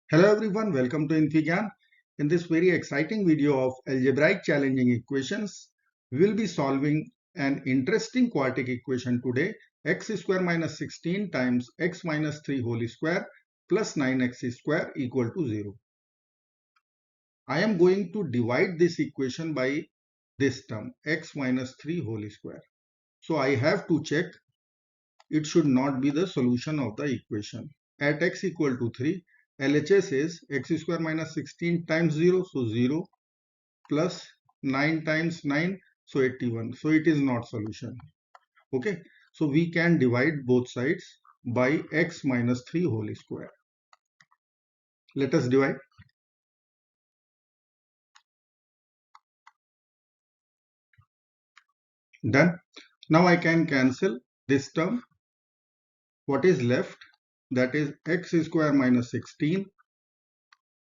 Hello everyone, welcome to Infigyan. In this very exciting video of algebraic challenging equations, we will be solving an interesting quartic equation today, x square minus 16 times x minus 3 whole square plus 9x square equal to 0. I am going to divide this equation by this term, x minus 3 whole square. So I have to check it should not be the solution of the equation. At x equal to 3, LHS is x square minus 16 times 0, so 0 plus 9 times 9, so 81. So it is not solution. Okay, so we can divide both sides by x minus 3 whole square. Let us divide. Done. Now I can cancel this term. What is left? That is x square minus 16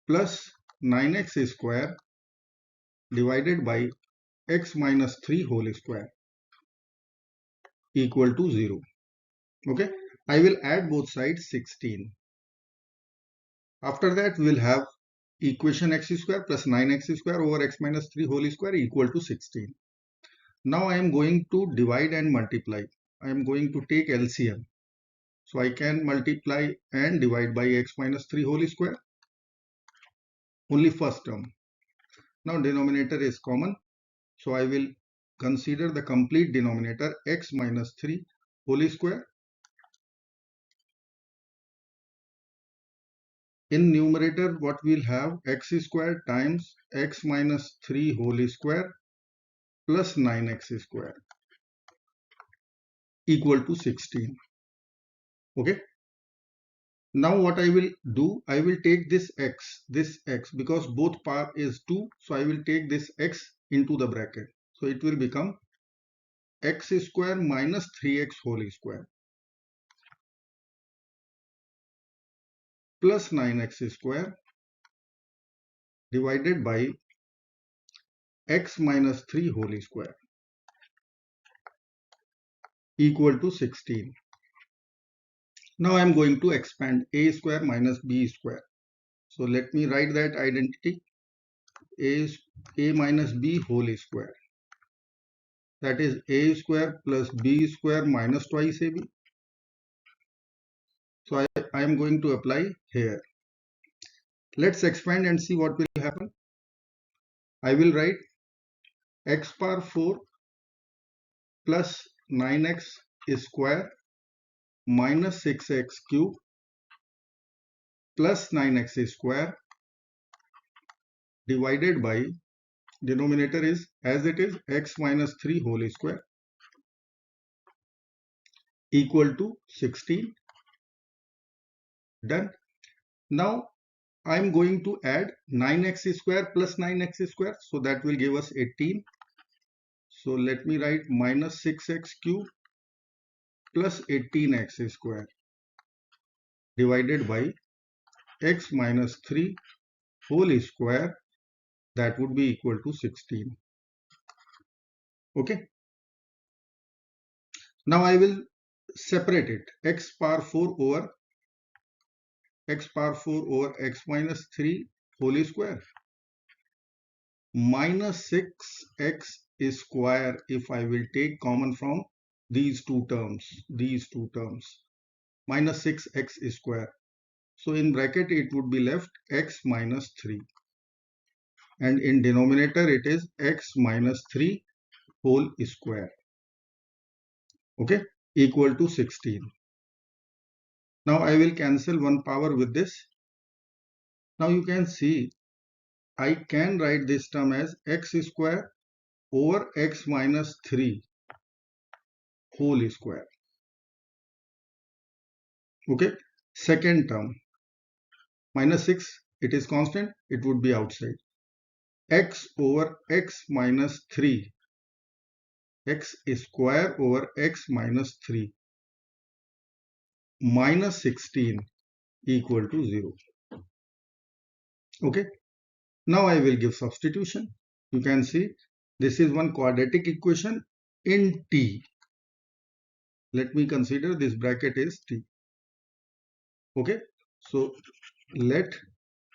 plus 9x square divided by x minus 3 whole square equal to 0. Okay, I will add both sides 16. After that we will have equation x square plus 9x square over x minus 3 whole square equal to 16. Now I am going to divide and multiply. I am going to take LCM. So I can multiply and divide by x minus 3 whole square. Only first term. Now denominator is common. So I will consider the complete denominator x minus 3 whole square. In numerator, what we'll have x square times x minus 3 whole square plus 9x square equal to 16. Okay. Now what I will do, I will take this x because both part is 2. So I will take this x into the bracket. So it will become x square minus 3x whole square plus 9x square divided by x minus 3 whole square equal to 16. Now I am going to expand a square minus b square. So let me write that identity. A minus b whole square. That is a square plus b square minus twice ab. So I am going to apply here. Let's expand and see what will happen. I will write x power 4 plus 9x square minus 6x cube plus 9x square divided by denominator is as it is x minus 3 whole square equal to 16. Done. Now I am going to add 9x square plus 9x square, so that will give us 18. So let me write minus 6x cube plus 18x square divided by x minus 3 whole square, that would be equal to 16. Okay. Now I will separate it, x power 4 over x minus 3 whole square minus 6x square if I will take common from these two terms minus 6x square. So in bracket it would be left x minus 3 and in denominator it is x minus 3 whole square. Okay, equal to 16. Now I will cancel one power with this. Now you can see I can write this term as x square over x minus 3 whole square. Okay, second term minus 6, it is constant, it would be outside. X over x minus 3, x square over x minus 3 minus 16 equal to 0. Okay, now I will give substitution. You can see this is one quadratic equation in T. Let me consider this bracket is T. Okay, so let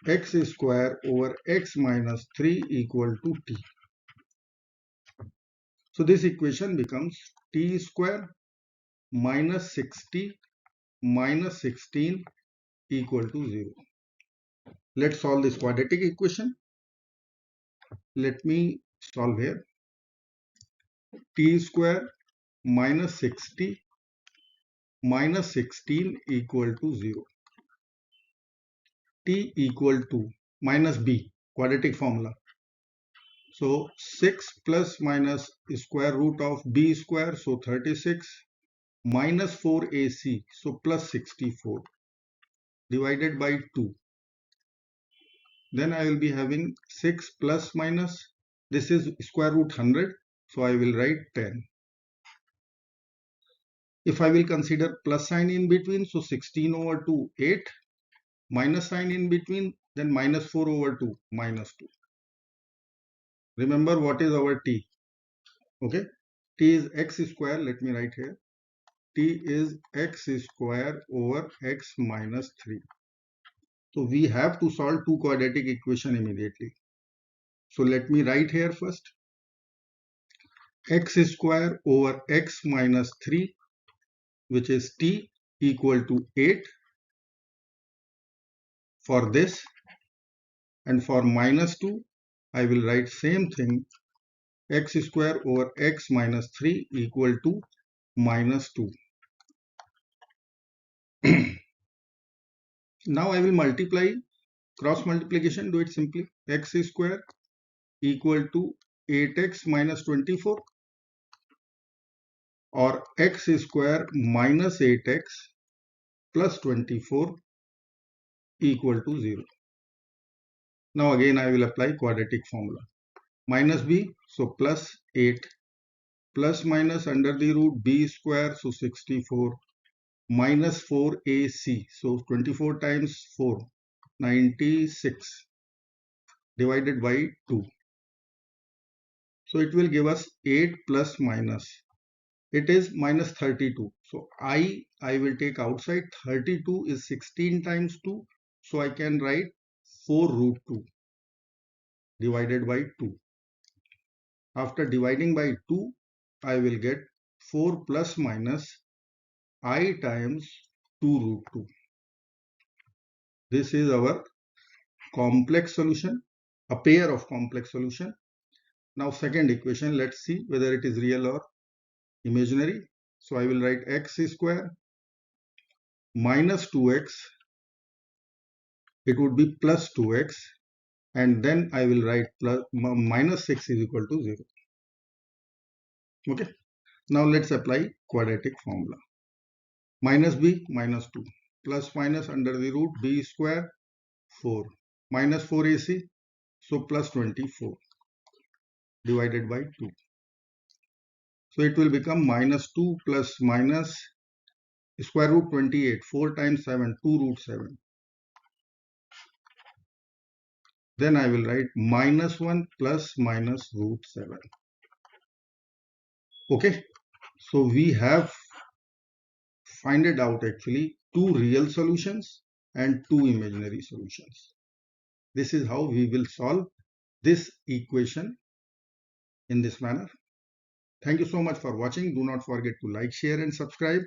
x square over x minus 3 equal to t. So this equation becomes t square minus 60 minus 16 equal to 0. Let's solve this quadratic equation. Let me solve here. T square minus 60 minus 16 equal to 0. T equal to minus b, quadratic formula. So 6 plus minus square root of b square, so 36, minus 4ac, so plus 64, divided by 2. Then I will be having 6 plus minus, this is square root 100, so I will write 10. If I will consider plus sign in between, so 16 over 2, 8, minus sign in between, then minus 4 over 2, minus 2. Remember what is our t? Okay, t is x square, let me write here. T is x square over x minus 3. So we have to solve two quadratic equation immediately. So let me write here first. X square over x minus 3, which is t, equal to 8 for this, and for minus 2 I will write same thing, x square over x minus 3 equal to minus 2. Now I will multiply, cross multiplication, do it simply. X square equal to 8x minus 24, or x square minus 8x plus 24 equal to 0. Now again I will apply quadratic formula. Minus b, so plus 8, plus minus under the root b square, so 64, minus 4ac, so 24 times 4, 96, divided by 2. So it will give us 8 plus minus, it is minus 32. So I will take outside, 32 is 16 times 2, so I can write 4 root 2 divided by 2. After dividing by 2, I will get 4 plus minus I times 2 root 2. This is our complex solution, a pair of complex solution. Now second equation, let's see whether it is real or imaginary. So I will write x square minus 2x, it would be plus 2x, and then I will write plus minus 6 is equal to 0. Okay, now let's apply quadratic formula. Minus b, minus 2, plus minus under the root b square, 4, minus 4ac, so plus 24, divided by 2. So it will become minus 2 plus minus square root 28, 4 times 7, 2 root 7. Then I will write minus 1 plus minus root 7. Okay, so we have find it out actually two real solutions and two imaginary solutions. This is how we will solve this equation in this manner. Thank you so much for watching. Do not forget to like, share and subscribe.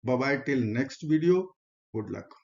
Bye bye till next video. Good luck.